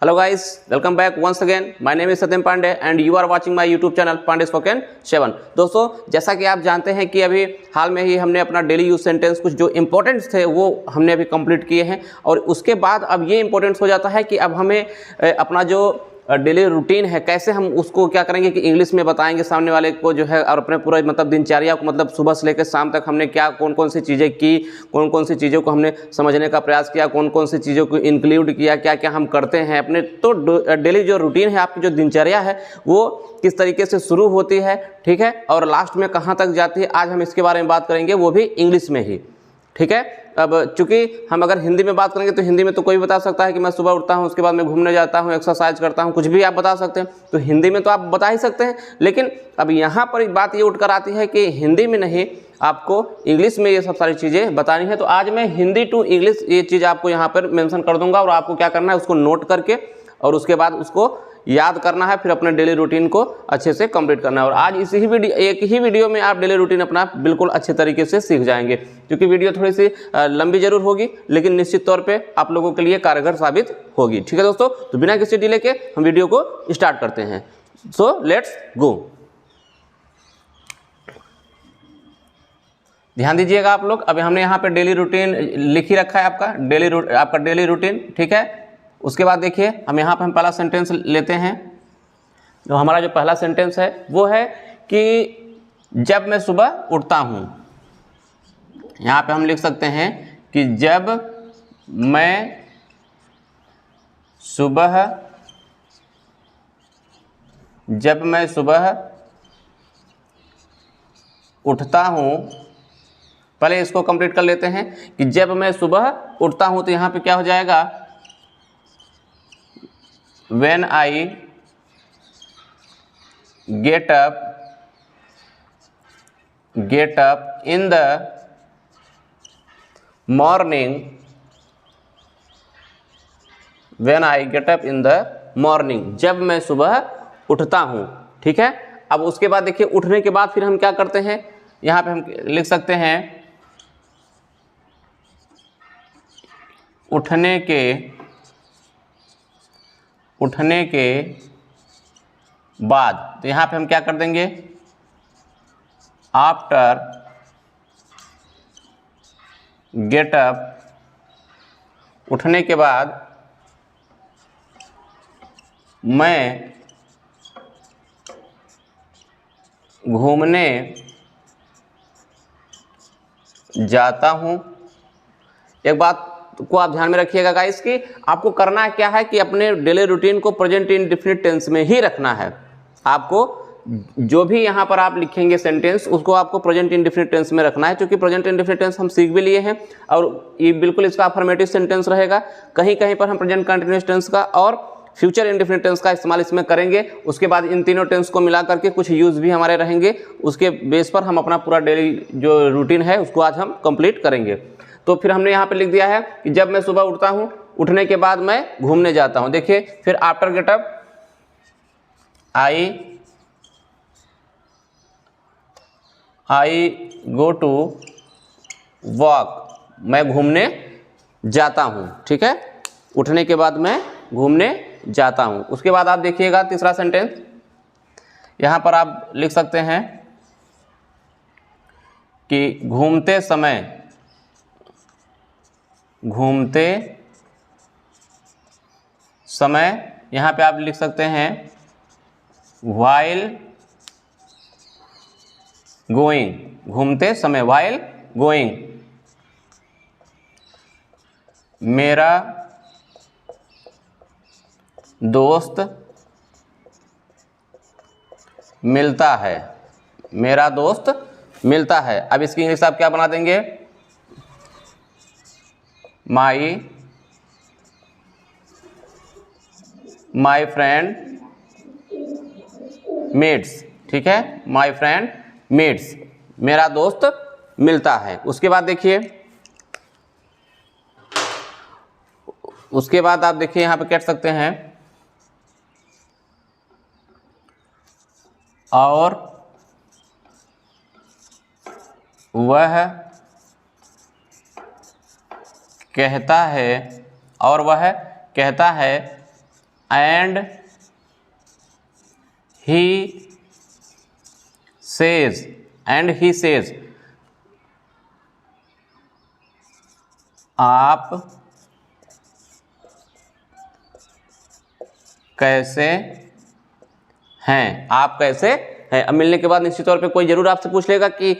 Hello guys, welcome back once again. My name is Satyam Pandey and you are watching my YouTube channel Pandey Spoken 7। दोस्तों, जैसा कि आप जानते हैं कि अभी हाल में ही हमने अपना डेली यूज सेंटेंस कुछ जो इंपॉर्टेंट्स थे वो हमने अभी कंप्लीट किए हैं और उसके बाद अब ये इंपॉर्टेंट्स हो जाता है कि अब हमें अपना जो डेली रूटीन है कैसे हम उसको क्या करेंगे कि इंग्लिश में बताएंगे सामने वाले को जो है, और अपने पूरा मतलब दिनचर्या को मतलब सुबह से लेकर शाम तक हमने क्या कौन कौन सी चीज़ें की, कौन कौन सी चीज़ों को हमने समझने का प्रयास किया, कौन कौन सी चीज़ों को इंक्लूड किया, क्या क्या हम करते हैं अपने। तो डेली जो रूटीन है, आपकी जो दिनचर्या है वो किस तरीके से शुरू होती है, ठीक है, और लास्ट में कहाँ तक जाती है, आज हम इसके बारे में बात करेंगे, वो भी इंग्लिश में ही, ठीक है। अब चूंकि हम अगर हिंदी में बात करेंगे तो हिंदी में तो कोई बता सकता है कि मैं सुबह उठता हूं, उसके बाद मैं घूमने जाता हूं, एक्सरसाइज करता हूं, कुछ भी आप बता सकते हैं, तो हिंदी में तो आप बता ही सकते हैं। लेकिन अब यहाँ पर बात ये उठकर आती है कि हिंदी में नहीं, आपको इंग्लिश में ये सब सारी चीज़ें बतानी है। तो आज मैं हिंदी टू इंग्लिश ये चीज़ आपको यहाँ पर मेंशन कर दूंगा और आपको क्या करना है, उसको नोट करके और उसके बाद उसको याद करना है, फिर अपने डेली रूटीन को अच्छे से कंप्लीट करना है। और आज इसी ही एक ही वीडियो में आप डेली रूटीन अपना बिल्कुल अच्छे तरीके से सीख जाएंगे, क्योंकि वीडियो थोड़ी सी लंबी जरूर होगी लेकिन निश्चित तौर पे आप लोगों के लिए कारगर साबित होगी। ठीक है दोस्तों, तो बिना किसी डिले के हम वीडियो को स्टार्ट करते हैं। So let's go. ध्यान दीजिएगा आप लोग, अभी हमने यहाँ पे डेली रूटीन लिख ही रखा है, आपका डेली रूटीन, ठीक है। उसके बाद देखिए हम यहाँ पे हम पहला सेंटेंस लेते हैं। तो हमारा जो पहला सेंटेंस है वो है कि जब मैं सुबह उठता हूँ। यहाँ पे हम लिख सकते हैं कि जब मैं सुबह उठता हूँ। पहले इसको कंप्लीट कर लेते हैं कि जब मैं सुबह उठता हूँ, तो यहाँ पे क्या हो जाएगा, When I get up in the morning, when I get up in the morning, जब मैं सुबह उठता हूँ, ठीक है। अब उसके बाद देखिए उठने के बाद फिर हम क्या करते हैं, यहाँ पे हम लिख सकते हैं उठने के बाद, तो यहाँ पे हम क्या कर देंगे, आफ्टर गेट अप, उठने के बाद मैं घूमने जाता हूँ। एक बात को आप ध्यान में रखिएगा गाइस कि आपको करना क्या है कि अपने डेली रूटीन को प्रेजेंट इंडेफिनिट टेंस में ही रखना है। आपको जो भी यहाँ पर आप लिखेंगे सेंटेंस, उसको आपको प्रेजेंट इंडेफिनिट टेंस में रखना है, क्योंकि प्रेजेंट इंडेफिनिट टेंस हम सीख भी लिए हैं और ये बिल्कुल इसका अफर्मेटिव सेंटेंस रहेगा। कहीं कहीं पर हम प्रेजेंट कंटिन्यूअस टेंस का और फ्यूचर इंडेफिनिट टेंस का इस्तेमाल इसमें करेंगे। उसके बाद इन तीनों टेंस को मिला करके कुछ यूज भी हमारे रहेंगे, उसके बेस पर हम अपना पूरा डेली जो रूटीन है उसको आज हम कंप्लीट करेंगे। तो फिर हमने यहाँ पे लिख दिया है कि जब मैं सुबह उठता हूँ, उठने के बाद मैं घूमने जाता हूँ। देखिए फिर after get up I go to walk, मैं घूमने जाता हूँ, ठीक है। उठने के बाद मैं घूमने जाता हूँ। उसके बाद आप देखिएगा तीसरा सेंटेंस, यहाँ पर आप लिख सकते हैं कि घूमते समय, यहाँ पे आप लिख सकते हैं while going, घूमते समय while going, मेरा दोस्त मिलता है, मेरा दोस्त मिलता है। अब इसकी इंग्लिश आप क्या बना देंगे, माई फ्रेंड मीट्स, ठीक है, माई फ्रेंड मीट्स, मेरा दोस्त मिलता है। उसके बाद देखिए, उसके बाद आप देखिए यहाँ पे कह सकते हैं और वह कहता है and he says, and he says, आप कैसे हैं, आप कैसे हैं। अब मिलने के बाद निश्चित तौर पे कोई जरूर आपसे पूछ लेगा कि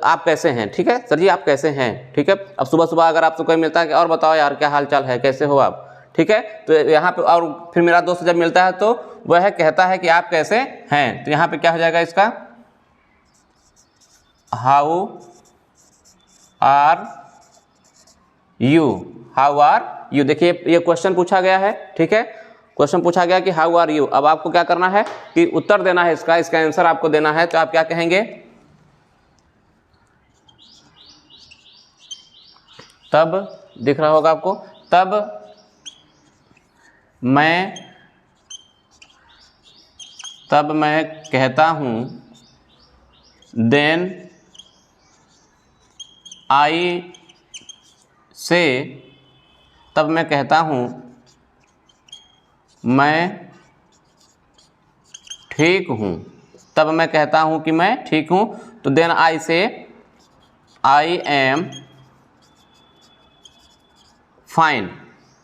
आप कैसे हैं, ठीक है सर जी आप कैसे हैं, ठीक है। अब सुबह सुबह अगर आपसे कोई मिलता है कि और बताओ यार क्या हाल चाल है, कैसे हो आप, ठीक है, तो यहाँ पे और फिर मेरा दोस्त जब मिलता है तो वह कहता है कि आप कैसे हैं, तो यहाँ पे क्या हो जाएगा इसका, how are you, how are you. देखिए ये क्वेश्चन पूछा गया है, ठीक है, क्वेश्चन पूछा गया कि हाउ आर यू। अब आपको क्या करना है कि उत्तर देना है इसका आंसर आपको देना है, तो आप क्या कहेंगे, तब दिख रहा होगा आपको, तब मैं कहता हूं, देन आई से, तब मैं कहता हूं मैं ठीक हूं, तब मैं कहता हूं कि मैं ठीक हूं, तो देन आई से आई am fine,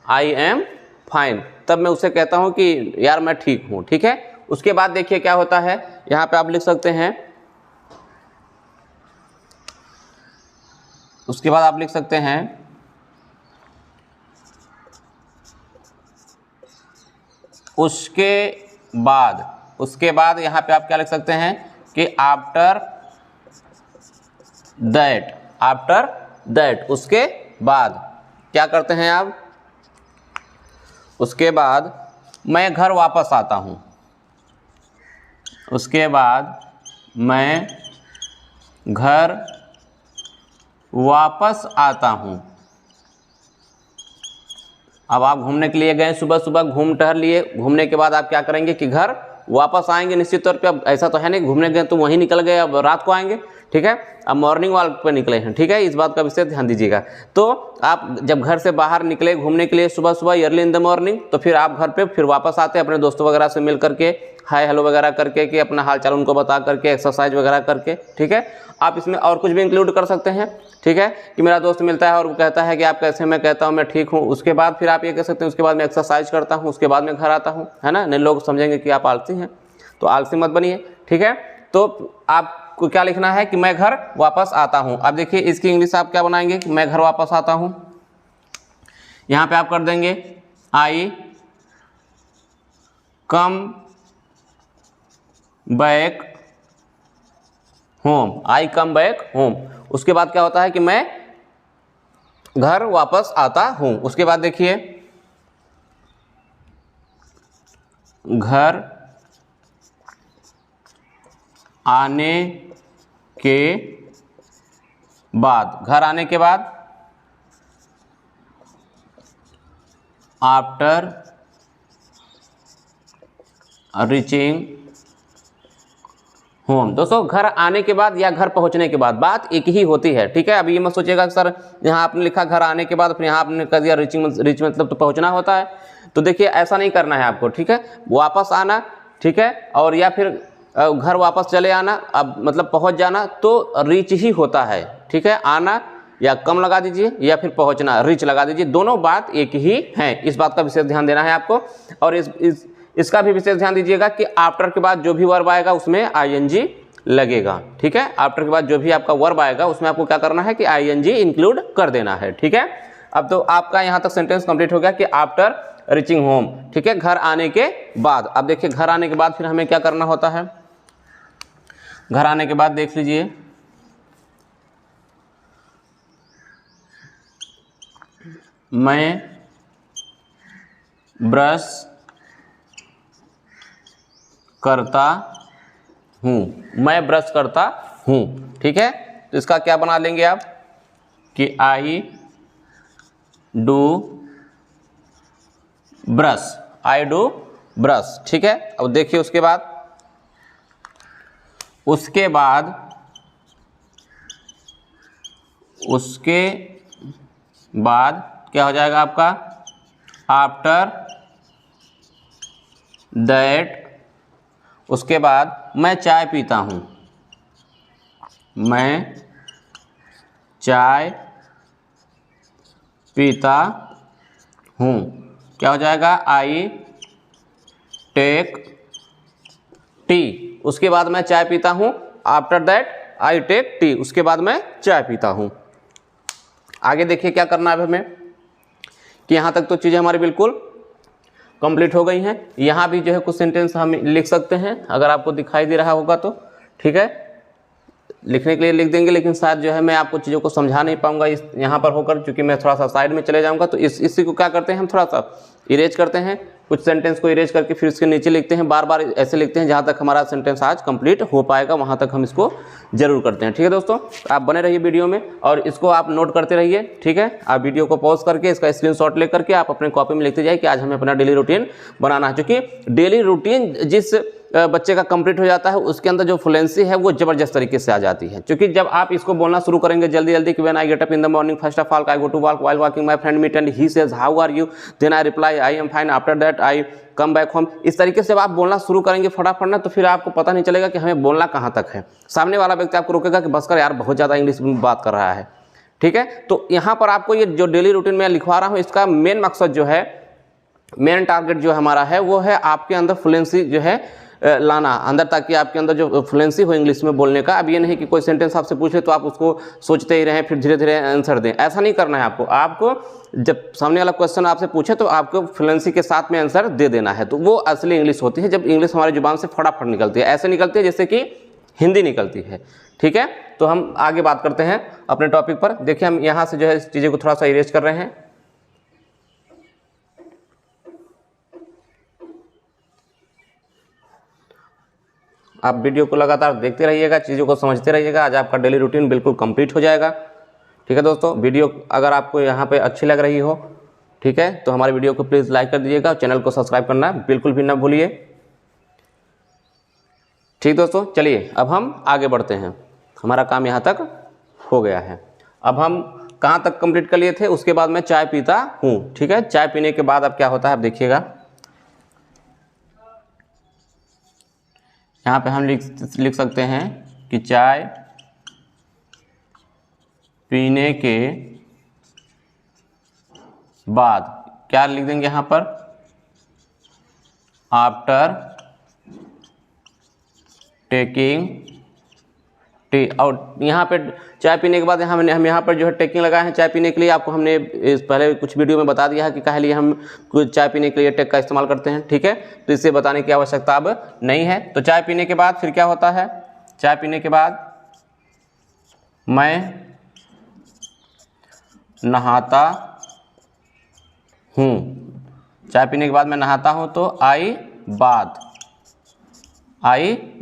I am fine, तब मैं उसे कहता हूं कि यार मैं ठीक हूं, ठीक है। उसके बाद देखिए क्या होता है, यहां पे आप लिख सकते हैं, उसके बाद आप लिख सकते हैं उसके बाद यहां पे आप क्या लिख सकते हैं कि आफ्टर दैट, उसके बाद क्या करते हैं आप, उसके बाद मैं घर वापस आता हूं, उसके बाद मैं घर वापस आता हूं। अब आप घूमने के लिए गए, सुबह सुबह घूम टहल लिए, घूमने के बाद आप क्या करेंगे कि घर वापस आएंगे निश्चित तौर पे। अब ऐसा तो है नहीं घूमने गए तो वहीं निकल गए, अब रात को आएंगे, ठीक है, अब मॉर्निंग वॉक पे निकले हैं, ठीक है, इस बात का विशेष ध्यान दीजिएगा। तो आप जब घर से बाहर निकले घूमने के लिए सुबह सुबह अर्ली इन द मॉर्निंग, तो फिर आप घर पे फिर वापस आते हैं अपने दोस्तों वगैरह से मिल करके, हाय हेलो वगैरह करके, कि अपना हाल चाल उनको बता करके, एक्सरसाइज वगैरह करके, ठीक है। आप इसमें और कुछ भी इंक्लूड कर सकते हैं, ठीक है, कि मेरा दोस्त मिलता है और वो कहता है कि आप कैसे हैं, मैं कहता हूँ मैं ठीक हूँ, उसके बाद फिर आप ये कह सकते हैं उसके बाद मैं एक्सरसाइज करता हूँ, उसके बाद मैं घर आता हूँ, है ना, नहीं लोग समझेंगे कि आप आलसी हैं, तो आलसी मत बनिए, ठीक है। तो आपको क्या लिखना है कि मैं घर वापस आता हूँ। अब देखिए इसकी इंग्लिश आप क्या बनाएंगे कि मैं घर वापस आता हूँ, यहाँ पे आप कर देंगे आई कम बैक होम, आई कम बैक होम। उसके बाद क्या होता है कि मैं घर वापस आता हूं। उसके बाद देखिए घर आने के बाद, घर आने के बाद आफ्टर रीचिंग होम। दोस्तों घर आने के बाद या घर पहुंचने के बाद बात एक ही होती है, ठीक है। अब ये मत सोचिएगा कि सर यहाँ आपने लिखा घर आने के बाद, फिर यहाँ आपने कर दिया रीच मतलब तो पहुंचना होता है, तो देखिए ऐसा नहीं करना है आपको, ठीक है, वापस आना, ठीक है, और या फिर घर वापस चले आना, अब मतलब पहुंच जाना तो रीच ही होता है, ठीक है। आना या कम लगा दीजिए या फिर पहुंचना रीच लगा दीजिए, दोनों बात एक ही है, इस बात का विशेष ध्यान देना है आपको। और इसका भी विशेष ध्यान दीजिएगा कि आफ्टर के बाद जो भी वर्ब आएगा उसमें आईएनजी लगेगा, ठीक है। आफ्टर के बाद जो भी आपका वर्ब आएगा उसमें आपको क्या करना है कि आईएनजी इंक्लूड कर देना है, ठीक है। अब तो आपका यहाँ तक सेंटेंस कंप्लीट हो गया कि आफ्टर रीचिंग होम, ठीक है, घर आने के बाद। अब देखिए घर आने के बाद फिर हमें क्या करना होता है, घर आने के बाद देख लीजिए मैं ब्रश करता हूँ, मैं ब्रश करता हूँ, ठीक है। तो इसका क्या बना लेंगे आप कि I do brush, I do brush, ठीक है। अब देखिए उसके बाद क्या हो जाएगा आपका आफ्टर दैट, उसके बाद मैं चाय पीता हूँ, मैं चाय पीता हूँ, क्या हो जाएगा, आई टेक टी। उसके बाद मैं चाय पीता हूँ, after that I take tea, उसके बाद मैं चाय पीता हूँ। आगे देखिए क्या करना है हमें, कि यहाँ तक तो चीज़ें हमारी बिल्कुल कंप्लीट हो गई हैं। यहाँ भी जो है कुछ सेंटेंस हम लिख सकते हैं, अगर आपको दिखाई दे रहा होगा तो ठीक है, लिखने के लिए लिख देंगे, लेकिन शायद जो है मैं आपको चीज़ों को समझा नहीं पाऊंगा इस यहाँ पर होकर, क्योंकि मैं थोड़ा सा साइड में चले जाऊँगा। तो इसी को क्या करते हैं, हम थोड़ा सा इरेज करते हैं, कुछ सेंटेंस को इरेज करके फिर इसके नीचे लिखते हैं, बार बार ऐसे लिखते हैं जहाँ तक हमारा सेंटेंस आज कंप्लीट हो पाएगा, वहाँ तक हम इसको जरूर करते हैं। ठीक है दोस्तों, आप बने रहिए वीडियो में और इसको आप नोट करते रहिए। ठीक है, आप वीडियो को पॉज करके इसका स्क्रीनशॉट लेकर के आप अपने कॉपी में लिखते जाइए कि आज हमें अपना डेली रूटीन बनाना है, क्योंकि डेली रूटीन जिस बच्चे का कंप्लीट हो जाता है उसके अंदर जो फ्लुएंसी है वो जबरदस्त तरीके से आ जाती है। क्योंकि जब आप इसको बोलना शुरू करेंगे जल्दी जल्दी कि when I get up in the morning first of all I go to walk, while walking my friend meet and he says how are you, then I reply I am fine, after that I come back home, इस तरीके से आप बोलना शुरू करेंगे फटाफट ना, तो फिर आपको पता नहीं चलेगा कि हमें बोलना कहाँ तक है। सामने वाला व्यक्ति आपको रोकेगा कि बस कर यार, बहुत ज़्यादा इंग्लिश में बात कर रहा है। ठीक है, तो यहाँ पर आपको ये जो डेली रूटीन में लिखवा रहा हूँ, इसका मेन मकसद जो है, मेन टारगेट जो हमारा है वो है आपके अंदर फ्लुएंसी जो है लाना अंदर, ताकि आपके अंदर जो फ्लुएंसी हो इंग्लिश में बोलने का। अब ये नहीं कि कोई सेंटेंस आपसे पूछे तो आप उसको सोचते ही रहें फिर धीरे धीरे आंसर दें, ऐसा नहीं करना है आपको। आपको जब सामने वाला क्वेश्चन आपसे पूछे तो आपको फ्लुएंसी के साथ में आंसर दे देना है, तो वो असली इंग्लिश होती है, जब इंग्लिश हमारी जुबान से फटाफट निकलती है, ऐसे निकलती है जैसे कि हिंदी निकलती है। ठीक है, तो हम आगे बात करते हैं अपने टॉपिक पर। देखिए हम यहाँ से जो है इस चीज़ें को थोड़ा सा इरेज कर रहे हैं। आप वीडियो को लगातार देखते रहिएगा, चीज़ों को समझते रहिएगा, आज आपका डेली रूटीन बिल्कुल कंप्लीट हो जाएगा। ठीक है दोस्तों, वीडियो अगर आपको यहाँ पे अच्छी लग रही हो, ठीक है, तो हमारे वीडियो को प्लीज़ लाइक कर दीजिएगा और चैनल को सब्सक्राइब करना बिल्कुल भी ना भूलिए। ठीक दोस्तों, चलिए अब हम आगे बढ़ते हैं, हमारा काम यहाँ तक हो गया है। अब हम कहाँ तक कंप्लीट कर लिए थे, उसके बाद मैं चाय पीता हूँ। ठीक है, चाय पीने के बाद अब क्या होता है, आप देखिएगा यहाँ पे हम लिख सकते हैं कि चाय पीने के बाद, क्या लिख देंगे यहाँ पर, आफ्टर टेकिंग टी। और यहाँ पे चाय पीने के बाद हम यहाँ पर जो है टेकिंग लगाए हैं चाय पीने के लिए। आपको हमने इस पहले कुछ वीडियो में बता दिया है कि काहे लिए हम कुछ चाय पीने के लिए टेक का इस्तेमाल करते हैं। ठीक है, तो इसे बताने की आवश्यकता अब नहीं है। तो चाय पीने के बाद फिर क्या होता है, चाय पीने के बाद मैं नहाता हूँ, चाय पीने के बाद मैं नहाता हूँ, तो आई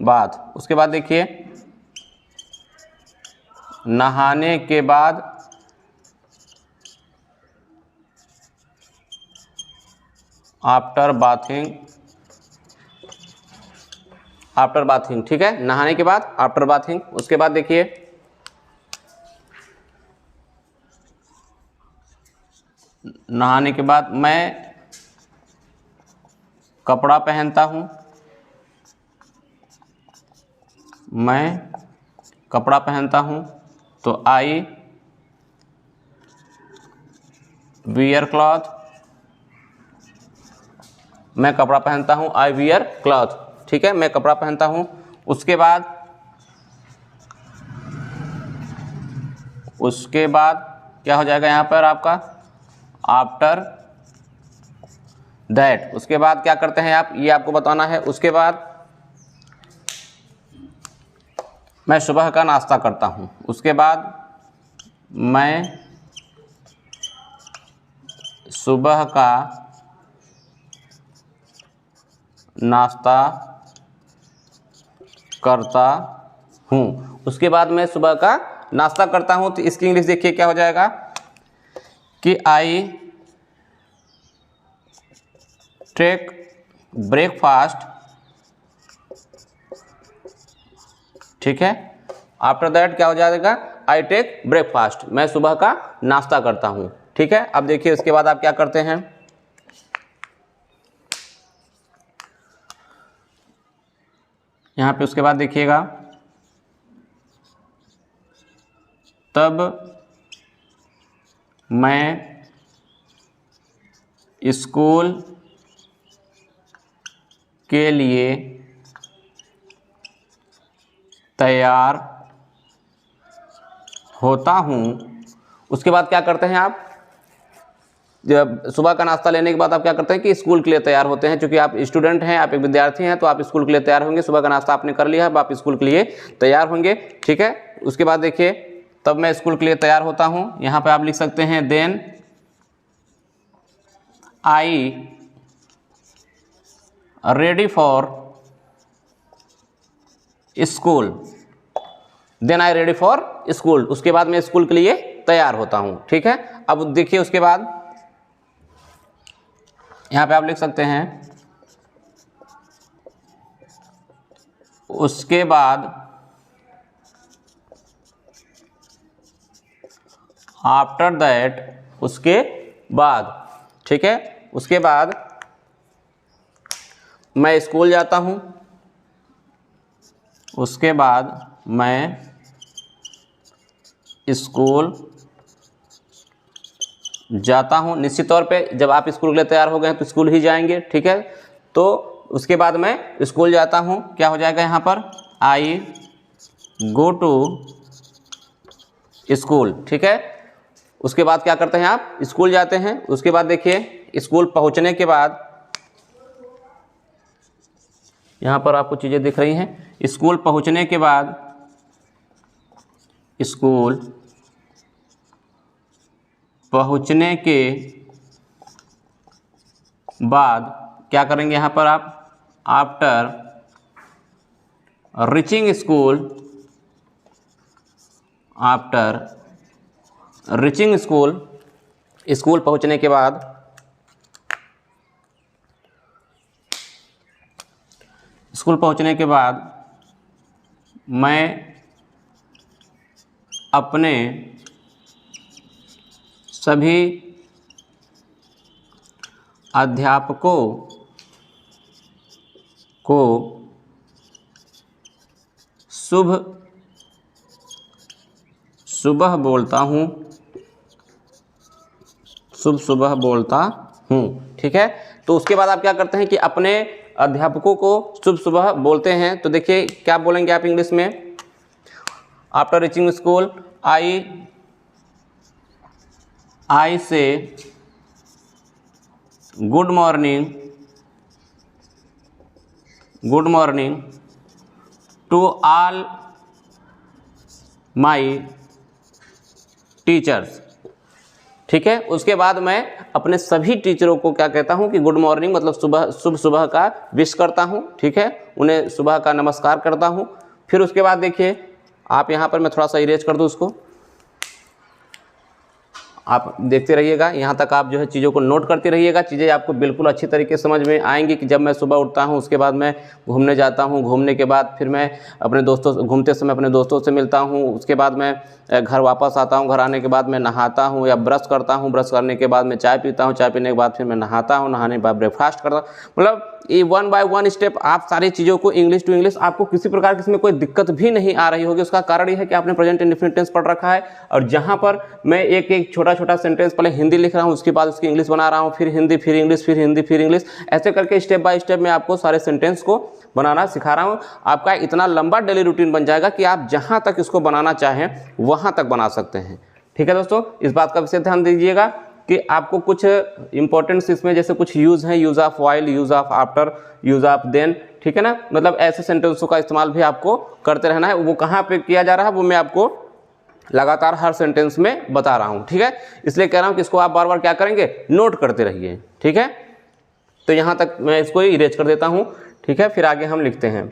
बात। उसके बाद देखिए नहाने के बाद आफ्टर बाथिंग। ठीक है, नहाने के बाद आफ्टर बाथिंग। उसके बाद देखिए नहाने के बाद मैं कपड़ा पहनता हूँ, तो आई वियर क्लॉथ, मैं कपड़ा पहनता हूँ, आई वियर क्लॉथ। ठीक है, मैं कपड़ा पहनता हूँ। उसके बाद क्या हो जाएगा यहाँ पर आपका, आफ्टर दैट। उसके बाद क्या करते हैं आप, ये आपको बताना है। उसके बाद मैं सुबह का नाश्ता करता हूँ, उसके बाद मैं सुबह का नाश्ता करता हूँ। उसके बाद मैं सुबह का नाश्ता करता हूँ, तो इसकी इंग्लिश देखिए क्या हो जाएगा कि आई टेक ब्रेकफास्ट। ठीक है, आफ्टर दैट क्या हो जाएगा, आई टेक ब्रेकफास्ट, मैं सुबह का नाश्ता करता हूँ। ठीक है, अब देखिए उसके बाद आप क्या करते हैं, यहाँ पे उसके बाद देखिएगा, तब मैं स्कूल के लिए तैयार होता हूँ। उसके बाद क्या करते हैं आप, जब सुबह का नाश्ता लेने के बाद आप क्या करते हैं कि स्कूल के लिए तैयार होते हैं। क्योंकि आप स्टूडेंट हैं, आप एक विद्यार्थी हैं, तो आप स्कूल के लिए तैयार होंगे। सुबह का नाश्ता आपने कर लिया है, अब आप स्कूल के लिए तैयार होंगे। ठीक है, उसके बाद देखिए, तब मैं स्कूल के लिए तैयार होता हूँ। यहाँ पे आप लिख सकते हैं then I ready for school, then I ready for school. उसके बाद मैं स्कूल के लिए तैयार होता हूँ। ठीक है, अब देखिए उसके बाद यहाँ पे आप लिख सकते हैं, उसके बाद आफ्टर दैट, उसके बाद। ठीक है, उसके बाद मैं स्कूल जाता हूँ। उसके बाद मैं स्कूल जाता हूँ। निश्चित तौर पे जब आप स्कूल के लिए तैयार हो गए हैं तो स्कूल ही जाएंगे। ठीक है, तो उसके बाद मैं स्कूल जाता हूँ, क्या हो जाएगा यहाँ पर, आई गो टू स्कूल। ठीक है, उसके बाद क्या करते हैं आप, स्कूल जाते हैं। उसके बाद देखिए, स्कूल पहुँचने के बाद यहाँ पर आपको चीज़ें दिख रही हैं। स्कूल पहुँचने के बाद, स्कूल पहुँचने के बाद क्या करेंगे यहाँ पर आप, after reaching school, after reaching school, school पहुँचने के बाद मैं अपने सभी अध्यापकों को सुबह बोलता हूँ, सुबह बोलता हूँ। ठीक है, तो उसके बाद आप क्या करते हैं कि अपने अध्यापकों को सुबह बोलते हैं। तो देखिए क्या बोलेंगे आप इंग्लिश में, after reaching school I say good morning to all my teachers. ठीक है, उसके बाद मैं अपने सभी टीचरों को क्या कहता हूं कि गुड मॉर्निंग मतलब सुबह का विश करता हूं। ठीक है, उन्हें सुबह का नमस्कार करता हूं। फिर उसके बाद देखिए, आप यहां पर मैं थोड़ा सा इरेज कर दूं उसको, आप देखते रहिएगा, यहाँ तक आप जो है चीज़ों को नोट करते रहिएगा। चीज़ें आपको बिल्कुल अच्छी तरीके से समझ में आएंगी कि जब मैं सुबह उठता हूँ, उसके बाद मैं घूमने जाता हूँ, घूमने के बाद फिर मैं अपने दोस्तों, घूमते समय अपने दोस्तों से मिलता हूँ, उसके बाद मैं घर वापस आता हूँ, घर आने के बाद मैं नहाता हूँ या ब्रश करता हूँ, ब्रश करने के बाद मैं चाय पीता हूँ, चाय पीने के बाद फिर मैं नहाता हूँ, नहाने के बाद ब्रेकफास्ट करता हूँ। मतलब ये 1 बाय 1 स्टेप आप सारी चीज़ों को इंग्लिश टू इंग्लिश, आपको किसी प्रकार की इसमें कोई दिक्कत भी नहीं आ रही होगी। उसका कारण ये है कि आपने प्रेजेंट इंडेफिनिट टेंस पढ़ रखा है, और जहाँ पर मैं एक एक छोटा छोटा सेंटेंस पहले हिंदी लिख रहा हूँ, उसके बाद उसकी इंग्लिश बना रहा हूँ, फिर हिंदी, फिर इंग्लिश, फिर हिंदी, फिर इंग्लिश, ऐसे करके स्टेप बाय स्टेप मैं आपको सारे सेंटेंस को बनाना सिखा रहा हूँ। आपका इतना लंबा डेली रूटीन बन जाएगा कि आप जहाँ तक इसको बनाना चाहें वहाँ तक बना सकते हैं। ठीक है दोस्तों, इस बात का विशेष ध्यान दीजिएगा कि आपको कुछ इंपॉर्टेंट्स इसमें जैसे कुछ यूज़ हैं, use of while, use of after, use of then. ठीक है ना, मतलब ऐसे सेंटेंसों का इस्तेमाल भी आपको करते रहना है। वो कहाँ पे किया जा रहा है वो मैं आपको लगातार हर सेंटेंस में बता रहा हूँ। ठीक है, इसलिए कह रहा हूँ कि इसको आप बार बार क्या करेंगे, नोट करते रहिए। ठीक है, तो यहाँ तक मैं इसको इरेज कर देता हूँ। ठीक है, फिर आगे हम लिखते हैं।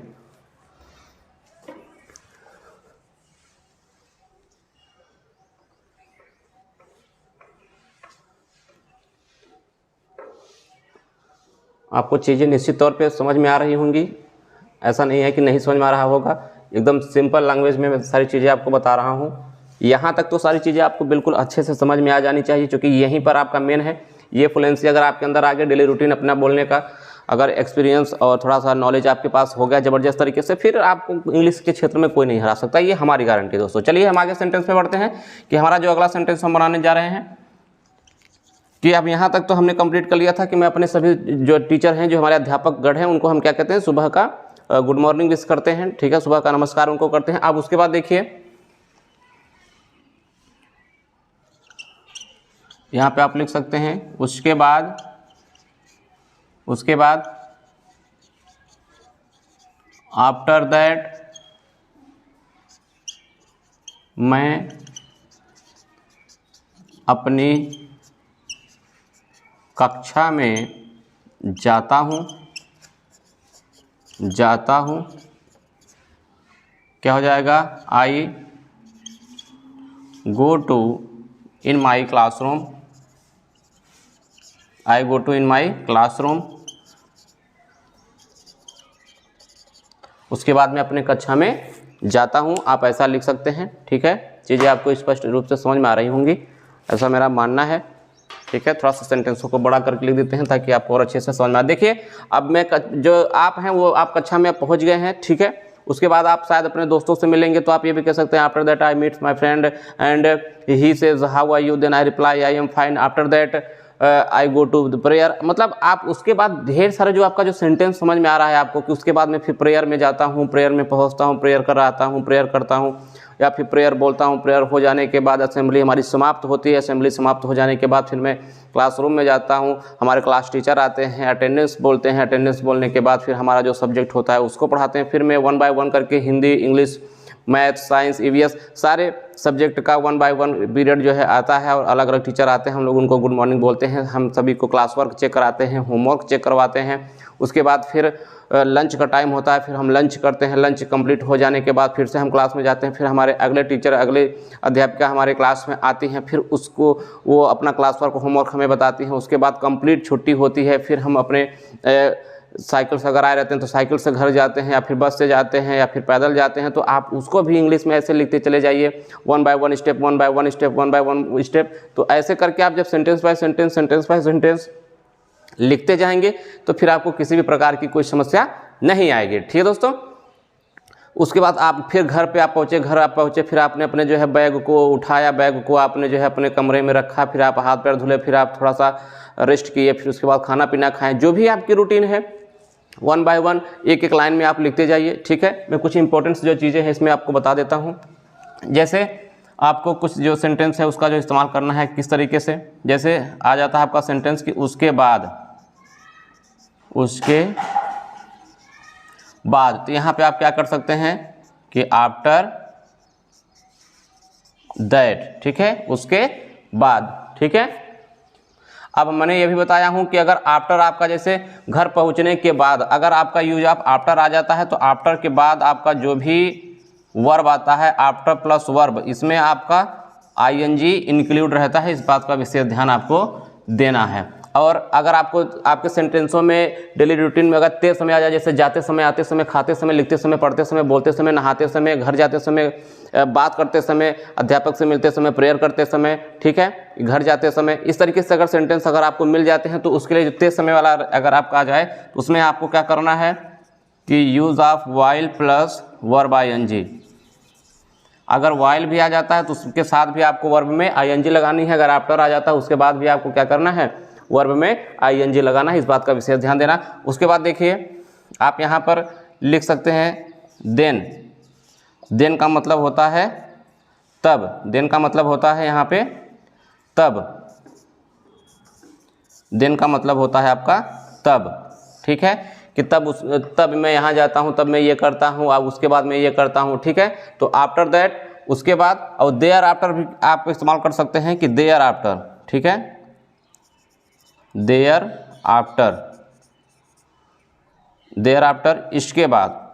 आपको चीज़ें निश्चित तौर पे समझ में आ रही होंगी, ऐसा नहीं है कि नहीं समझ में आ रहा होगा। एकदम सिंपल लैंग्वेज में मैं सारी चीज़ें आपको बता रहा हूँ। यहाँ तक तो सारी चीज़ें आपको बिल्कुल अच्छे से समझ में आ जानी चाहिए, क्योंकि यहीं पर आपका मेन है। ये फ्लुएंसी अगर आपके अंदर आ गया, डेली रूटीन अपना बोलने का अगर एक्सपीरियंस और थोड़ा सा नॉलेज आपके पास हो गया ज़बरदस्त तरीके से, फिर आपको इंग्लिश के क्षेत्र में कोई नहीं हरा सकता, ये हमारी गारंटी दोस्तों। चलिए हम आगे सेंटेंस में बढ़ते हैं कि हमारा जो अगला सेंटेंस हम बनाने जा रहे हैं कि अब यहाँ तक तो हमने कंप्लीट कर लिया था कि मैं अपने सभी जो टीचर हैं, जो हमारे अध्यापक गण हैं, उनको हम क्या कहते हैं, सुबह का गुड मॉर्निंग विश करते हैं, ठीक है, सुबह का नमस्कार उनको करते हैं। अब उसके बाद देखिए यहाँ पे आप लिख सकते हैं उसके बाद आफ्टर दैट मैं अपनी कक्षा में जाता हूँ, क्या हो जाएगा, I go to in my classroom, I go to in my classroom. उसके बाद मैं अपने कक्षा में जाता हूँ, आप ऐसा लिख सकते हैं, ठीक है। चीज़ें आपको स्पष्ट रूप से समझ में आ रही होंगी, ऐसा मेरा मानना है, ठीक है। थोड़ा सा सेंटेंसों को बड़ा करके लिख देते हैं ताकि आपको और अच्छे से समझ में आए। देखिए अब मैं जो आप हैं वो आप कक्षा में पहुंच गए हैं, ठीक है। उसके बाद आप शायद अपने दोस्तों से मिलेंगे, तो आप ये भी कह सकते हैं after that I meet my friend and he says how are you, then I reply I am fine, after that I go to the prayer. मतलब आप उसके बाद ढेर सारे जो आपका जो सेंटेंस समझ में आ रहा है आपको कि उसके बाद मैं फिर प्रेयर में जाता हूँ, प्रेयर में पहुँचता हूँ, प्रेयर कर आता हूँ, प्रेयर करता हूँ, या फिर प्रेयर बोलता हूँ, प्रेयर हो जाने के बाद असेंबली हमारी समाप्त होती है, असेंबली समाप्त हो जाने के बाद फिर मैं क्लासरूम में जाता हूँ, हमारे क्लास टीचर आते हैं, अटेंडेंस बोलते हैं, अटेंडेंस बोलने के बाद फिर हमारा जो सब्जेक्ट होता है उसको पढ़ाते हैं, फिर मैं 1 बाय 1 करके Hindi, English, math, science, EVS सारे सब्जेक्ट का 1 बाय 1 पीरियड जो है आता है और अलग अलग टीचर आते हैं, हम लोग उनको गुड मॉर्निंग बोलते हैं, हम सभी को क्लास वर्क चेक कराते हैं, होमवर्क चेक करवाते हैं। उसके बाद फिर लंच का टाइम होता है, फिर हम लंच करते हैं, लंच कंप्लीट हो जाने के बाद फिर से हम क्लास में जाते हैं, फिर हमारे अगले टीचर, अगले अध्यापिका हमारे क्लास में आती हैं, फिर उसको वो अपना क्लास वर्क, होमवर्क हमें बताती हैं। उसके बाद कंप्लीट छुट्टी होती है, फिर हम अपने साइकिल से अगर आए रहते हैं तो साइकिल से घर जाते हैं, या फिर बस से जाते हैं, या फिर पैदल जाते हैं, तो आप उसको भी इंग्लिश में ऐसे लिखते चले जाइए, 1 by 1 step, 1 by 1 step, 1 by 1 step. तो ऐसे करके आप जब सेंटेंस बाय सेंटेंस लिखते जाएंगे तो फिर आपको किसी भी प्रकार की कोई समस्या नहीं आएगी, ठीक है दोस्तों। उसके बाद आप फिर घर पे आप पहुँचे, फिर आपने अपने जो है बैग को उठाया, बैग को आपने जो है अपने कमरे में रखा, फिर आप हाथ पैर धुले, फिर आप थोड़ा सा रेस्ट किए, फिर उसके बाद खाना पीना खाएं, जो भी आपकी रूटीन है 1 बाय 1 एक लाइन में आप लिखते जाइए, ठीक है। मैं कुछ इंपॉर्टेंट जो चीज़ें हैं इसमें आपको बता देता हूँ। जैसे आपको कुछ जो सेंटेंस है उसका जो इस्तेमाल करना है किस तरीके से, जैसे आ जाता है आपका सेंटेंस कि उसके बाद, तो यहाँ पे आप क्या कर सकते हैं कि आफ्टर दैट, ठीक है, उसके बाद, ठीक है। अब मैंने ये भी बताया हूँ कि अगर आफ्टर आपका जैसे घर पहुँचने के बाद अगर आपका यूज आप आफ्टर आ जाता है तो आफ्टर के बाद आपका जो भी वर्ब आता है आफ्टर प्लस वर्ब, इसमें आपका आईएनजी इंक्लूड रहता है, इस बात का विशेष ध्यान आपको देना है। और अगर आपको आपके सेंटेंसों में डेली रूटीन में अगर तेज समय आ जाए, जैसे जाते समय, आते समय, खाते समय, लिखते समय, पढ़ते समय, बोलते समय, नहाते समय, घर जाते समय, बात करते समय, अध्यापक से मिलते समय, प्रेयर करते समय, ठीक है, घर जाते समय, इस तरीके से अगर सेंटेंस अगर आपको मिल जाते हैं तो उसके लिए जो तेज समय वाला अगर आपका आ जाए तो उसमें आपको क्या करना है कि use of while plus verb ING. अगर वाइल भी आ जाता है तो उसके साथ भी आपको वर्ब में आईएनजी लगानी है। अगर आफ्टर आ जाता है उसके बाद भी आपको क्या करना है, वर्ब में आईएनजी लगाना है, इस बात का विशेष ध्यान देना। उसके बाद देखिए आप यहाँ पर लिख सकते हैं देन। देन का मतलब होता है तब, देन का मतलब होता है यहाँ पे तब, देन का मतलब होता है आपका तब, ठीक है, कि तब मैं यहाँ जाता हूँ, तब मैं ये करता हूँ, अब उसके बाद मैं ये करता हूँ, ठीक है। तो आफ्टर दैट उसके बाद, और देयर आफ्टर भी आप इस्तेमाल कर सकते हैं कि देयर आफ्टर, ठीक है, देयर आफ्टर, देयर आफ्टर इसके बाद,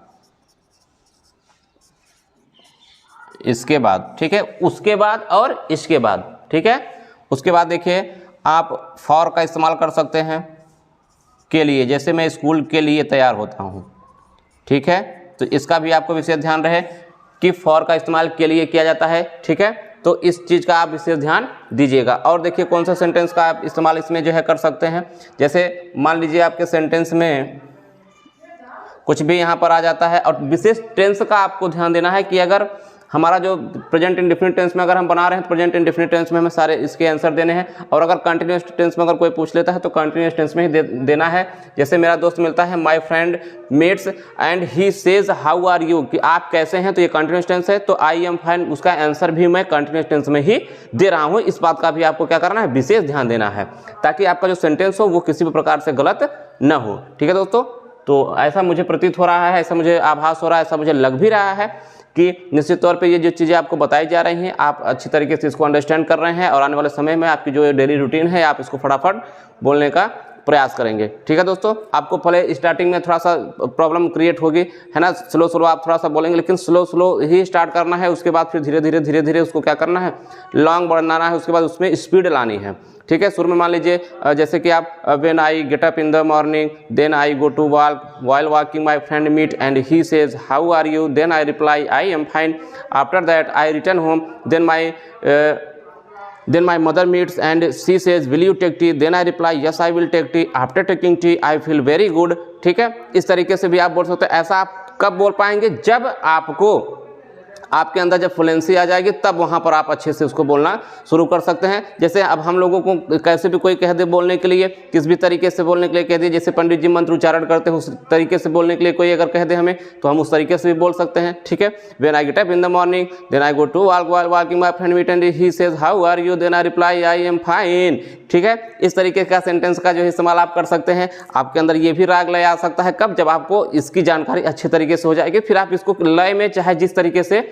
इसके बाद, ठीक है, उसके बाद और इसके बाद, ठीक है। उसके बाद देखिए आप फॉर का इस्तेमाल कर सकते हैं के लिए, जैसे मैं स्कूल के लिए तैयार होता हूँ, ठीक है, तो इसका भी आपको विशेष ध्यान रहे कि फॉर का इस्तेमाल के लिए किया जाता है, ठीक है। तो इस चीज़ का आप विशेष ध्यान दीजिएगा। और देखिए कौन सा सेंटेंस का आप इस्तेमाल इसमें जो है कर सकते हैं। जैसे मान लीजिए आपके सेंटेंस में कुछ भी यहाँ पर आ जाता है और विशेष टेंस का आपको ध्यान देना है कि अगर हमारा जो प्रेजेंट इंडेफिनिट टेंस में अगर हम बना रहे हैं तो प्रेजेंट इंडेफिनिट टेंस में हमें सारे इसके आंसर देने हैं, और अगर कंटिन्यूअस टेंस में अगर कोई पूछ लेता है तो कंटिन्यूअस टेंस में ही देना है। जैसे मेरा दोस्त मिलता है, my friend meets and he says how are you, कि आप कैसे हैं, तो ये कंटिन्यूअस टेंस है, तो आई एम फाइन उसका आंसर भी मैं कंटिन्यूअस टेंस में ही दे रहा हूँ। इस बात का भी आपको क्या करना है, विशेष ध्यान देना है, ताकि आपका जो सेंटेंस हो वो किसी भी प्रकार से गलत न हो। ठीक है दोस्तों, तो ऐसा मुझे प्रतीत हो रहा है, ऐसा मुझे आभास हो रहा है, ऐसा मुझे लग भी रहा है कि निश्चित तौर पे ये जो चीज़ें आपको बताई जा रही हैं आप अच्छी तरीके से इसको अंडरस्टैंड कर रहे हैं, और आने वाले समय में आपकी जो डेली रूटीन है आप इसको फटाफट बोलने का प्रयास करेंगे। ठीक है दोस्तों, आपको पहले स्टार्टिंग में थोड़ा सा प्रॉब्लम क्रिएट होगी, है ना, स्लो आप थोड़ा सा बोलेंगे, लेकिन स्लो ही स्टार्ट करना है। उसके बाद फिर धीरे धीरे उसको क्या करना है, लॉन्ग बढ़ाना है, उसके बाद उसमें स्पीड लानी है। ठीक है, शुरू में मान लीजिए जैसे कि आप when I get up in the morning then I go to walk while walking my friend meet and he says how are you then I reply I am fine after that I return home then my mother meets and she says will you take tea then I reply yes I will take tea after taking tea I feel very good। ठीक है, इस तरीके से भी आप बोल सकते हैं। ऐसा आप कब बोल पाएंगे, जब आपको आपके अंदर जब फ्लुएंसी आ जाएगी तब वहाँ पर आप अच्छे से उसको बोलना शुरू कर सकते हैं। जैसे अब हम लोगों को कैसे भी कोई कह दे बोलने के लिए, किस भी तरीके से बोलने के लिए कह दिए, जैसे पंडित जी मंत्र उच्चारण करते हैं उस तरीके से बोलने के लिए कोई अगर कह दे हमें, तो हम उस तरीके से भी बोल सकते हैं। ठीक है, when I get up in the morning then I go to walk while walking my friend meet and he says how are you then I reply I am fine. ठीक है, इस तरीके का सेंटेंस का जो इस्तेमाल आप कर सकते हैं। आपके अंदर ये भी राग लय आ सकता है, कब, जब आपको इसकी जानकारी अच्छे तरीके से हो जाएगी, फिर आप इसको लय में चाहे जिस तरीके से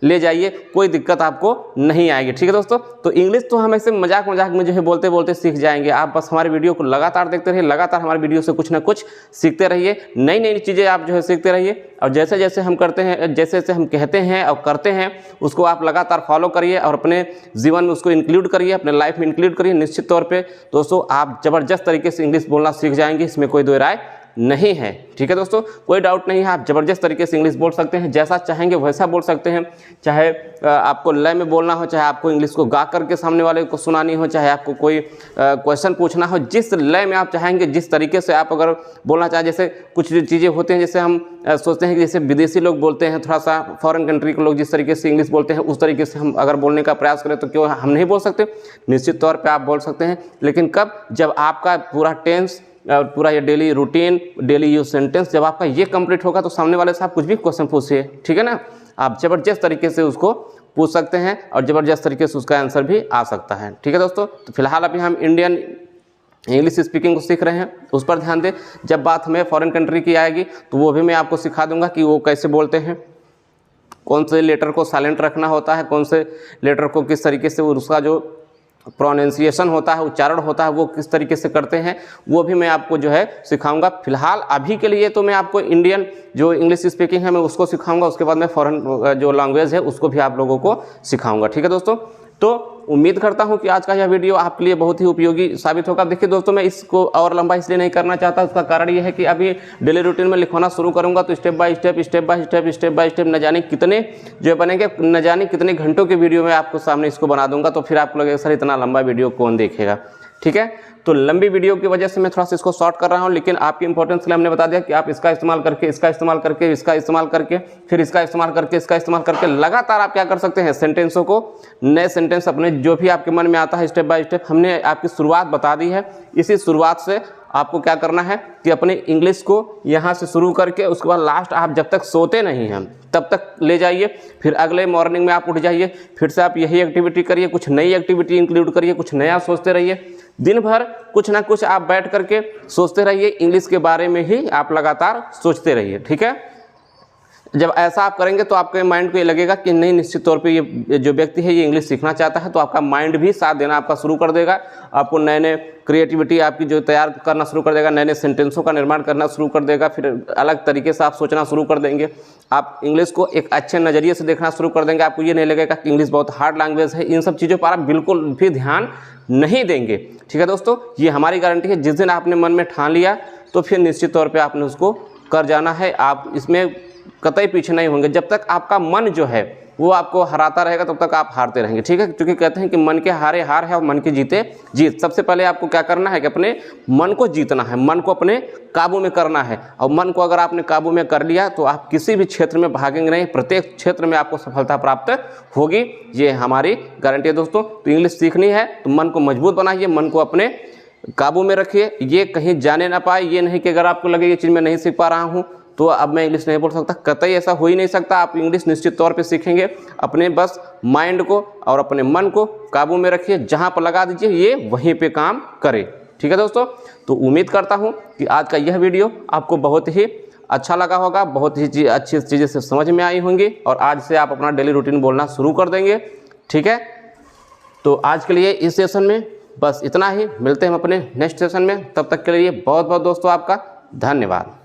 ले जाइए, कोई दिक्कत आपको नहीं आएगी। ठीक है दोस्तों, तो इंग्लिश तो हम ऐसे मजाक में जो है बोलते बोलते सीख जाएंगे। आप बस हमारे वीडियो को लगातार देखते रहिए, लगातार हमारे वीडियो से कुछ ना कुछ सीखते रहिए, नई नई चीज़ें आप जो है सीखते रहिए, और जैसे जैसे हम करते हैं, जैसे जैसे हम कहते हैं और करते हैं उसको आप लगातार फॉलो करिए और अपने जीवन में उसको इंक्लूड करिए, अपने लाइफ में इंक्लूड करिए। निश्चित तौर पर दोस्तों आप ज़बरदस्त तरीके से इंग्लिश बोलना सीख जाएंगे, इसमें कोई दो राय नहीं है। ठीक है दोस्तों, कोई डाउट नहीं है, आप ज़बरदस्त तरीके से इंग्लिश बोल सकते हैं, जैसा चाहेंगे वैसा बोल सकते हैं। चाहे आपको लय में बोलना हो, चाहे आपको इंग्लिश को गा करके सामने वाले को सुनानी हो, चाहे आपको कोई क्वेश्चन पूछना हो, जिस लय में आप चाहेंगे, जिस तरीके से आप अगर बोलना चाहें। जैसे कुछ चीज़ें होती हैं, जैसे हम सोचते हैं कि जैसे विदेशी लोग बोलते हैं, थोड़ा सा फॉरेन कंट्री के लोग जिस तरीके से इंग्लिश बोलते हैं उस तरीके से हम अगर बोलने का प्रयास करें तो क्यों हम नहीं बोल सकते। निश्चित तौर पर आप बोल सकते हैं, लेकिन कब, जब आपका पूरा टेंस और पूरा ये daily routine, daily use sentence जब आपका ये कंप्लीट होगा तो सामने वाले से आप कुछ भी क्वेश्चन पूछिए। ठीक है ना, आप ज़बरदस्त तरीके से उसको पूछ सकते हैं और ज़बरदस्त तरीके से उसका आंसर भी आ सकता है। ठीक है दोस्तों, तो फिलहाल अभी हम इंडियन इंग्लिश स्पीकिंग को सीख रहे हैं, उस पर ध्यान दें। जब बात हमें फॉरेन कंट्री की आएगी तो वो भी मैं आपको सिखा दूंगा कि वो कैसे बोलते हैं, कौन से लेटर को साइलेंट रखना होता है, कौन से लेटर को किस तरीके से उसका जो प्रोनाउंसिएशन होता है, उच्चारण होता है, वो किस तरीके से करते हैं, वो भी मैं आपको जो है सिखाऊंगा। फिलहाल अभी के लिए तो मैं आपको इंडियन जो इंग्लिश स्पीकिंग है मैं उसको सिखाऊंगा, उसके बाद मैं फॉरेन जो लैंग्वेज है उसको भी आप लोगों को सिखाऊंगा। ठीक है दोस्तों, तो उम्मीद करता हूं कि आज का यह वीडियो आपके लिए बहुत ही उपयोगी साबित होगा। देखिए दोस्तों, मैं इसको और लंबा इसलिए नहीं करना चाहता, उसका कारण ये है कि अभी डेली रूटीन में लिखवाना शुरू करूंगा तो स्टेप बाय स्टेप न जाने कितने जो बनेंगे, न जाने कितने घंटों के वीडियो में आपको सामने इसको बना दूंगा, तो फिर आप लगेगा सर इतना लंबा वीडियो कौन देखेगा। ठीक है, तो लंबी वीडियो की वजह से मैं थोड़ा सा इसको शॉर्ट कर रहा हूं, लेकिन आपकी इंपॉर्टेंस के लिए हमने बता दिया कि आप इसका इस्तेमाल करके, इसका इस्तेमाल करके, इसका इस्तेमाल करके, फिर इसका इस्तेमाल करके, इसका इस्तेमाल करके लगातार आप क्या कर सकते हैं, सेंटेंसों को, नए सेंटेंस अपने जो भी आपके मन में आता है स्टेप बाय स्टेप हमने आपकी शुरुआत बता दी है। इसी शुरुआत से आपको क्या करना है कि अपने इंग्लिश को यहाँ से शुरू करके उसके बाद लास्ट आप जब तक सोते नहीं हैं तब तक ले जाइए, फिर अगले मॉर्निंग में आप उठ जाइए, फिर से आप यही एक्टिविटी करिए, कुछ नई एक्टिविटी इंक्लूड करिए, कुछ नया सोचते रहिए। दिन भर कुछ ना कुछ आप बैठ करके सोचते रहिए, इंग्लिश के बारे में ही आप लगातार सोचते रहिए। ठीक है, जब ऐसा आप करेंगे तो आपके माइंड को ये लगेगा कि नहीं, निश्चित तौर पे ये जो व्यक्ति है ये इंग्लिश सीखना चाहता है, तो आपका माइंड भी साथ देना आपका शुरू कर देगा। आपको नए नए क्रिएटिविटी आपकी जो तैयार करना शुरू कर देगा, नए नए सेंटेंसों का निर्माण करना शुरू कर देगा, फिर अलग तरीके से आप सोचना शुरू कर देंगे। आप इंग्लिश को एक अच्छे नज़रिए से देखना शुरू कर देंगे। आपको ये नहीं लगेगा कि इंग्लिश बहुत हार्ड लैंग्वेज है। इन सब चीज़ों पर आप बिल्कुल भी ध्यान नहीं देंगे। ठीक है दोस्तों, ये हमारी गारंटी है। जिस दिन आपने मन में ठान लिया तो फिर निश्चित तौर पर आपने उसको कर जाना है। आप इसमें कतई पीछे नहीं होंगे। जब तक आपका मन जो है वो आपको हराता रहेगा तब तक आप हारते रहेंगे, ठीक है। क्योंकि कहते हैं कि मन के हारे हार है और मन के जीते जीत। सबसे पहले आपको क्या करना है कि अपने मन को जीतना है, मन को अपने काबू में करना है। और मन को अगर आपने काबू में कर लिया तो आप किसी भी क्षेत्र में भागेंगे नहीं, प्रत्येक क्षेत्र में आपको सफलता प्राप्त होगी, ये हमारी गारंटी है दोस्तों। तो इंग्लिश सीखनी है तो मन को मजबूत बनाइए, मन को अपने काबू में रखिए, ये कहीं जाने ना पाए। ये नहीं कि अगर आपको लगे ये चीज़ मैं नहीं सीख पा रहा हूँ तो अब मैं इंग्लिश नहीं बोल सकता, कतई ऐसा हो ही नहीं सकता। आप इंग्लिश निश्चित तौर पे सीखेंगे। अपने बस माइंड को और अपने मन को काबू में रखिए, जहाँ पर लगा दीजिए ये वहीं पे काम करे, ठीक है दोस्तों। तो उम्मीद करता हूँ कि आज का यह वीडियो आपको बहुत ही अच्छा लगा होगा, बहुत ही अच्छी चीज़ें से समझ में आई होंगी और आज से आप अपना डेली रूटीन बोलना शुरू कर देंगे, ठीक है। तो आज के लिए इस सेशन में बस इतना ही, मिलते हैं हम अपने नेक्स्ट सेशन में। तब तक के लिए बहुत बहुत दोस्तों आपका धन्यवाद।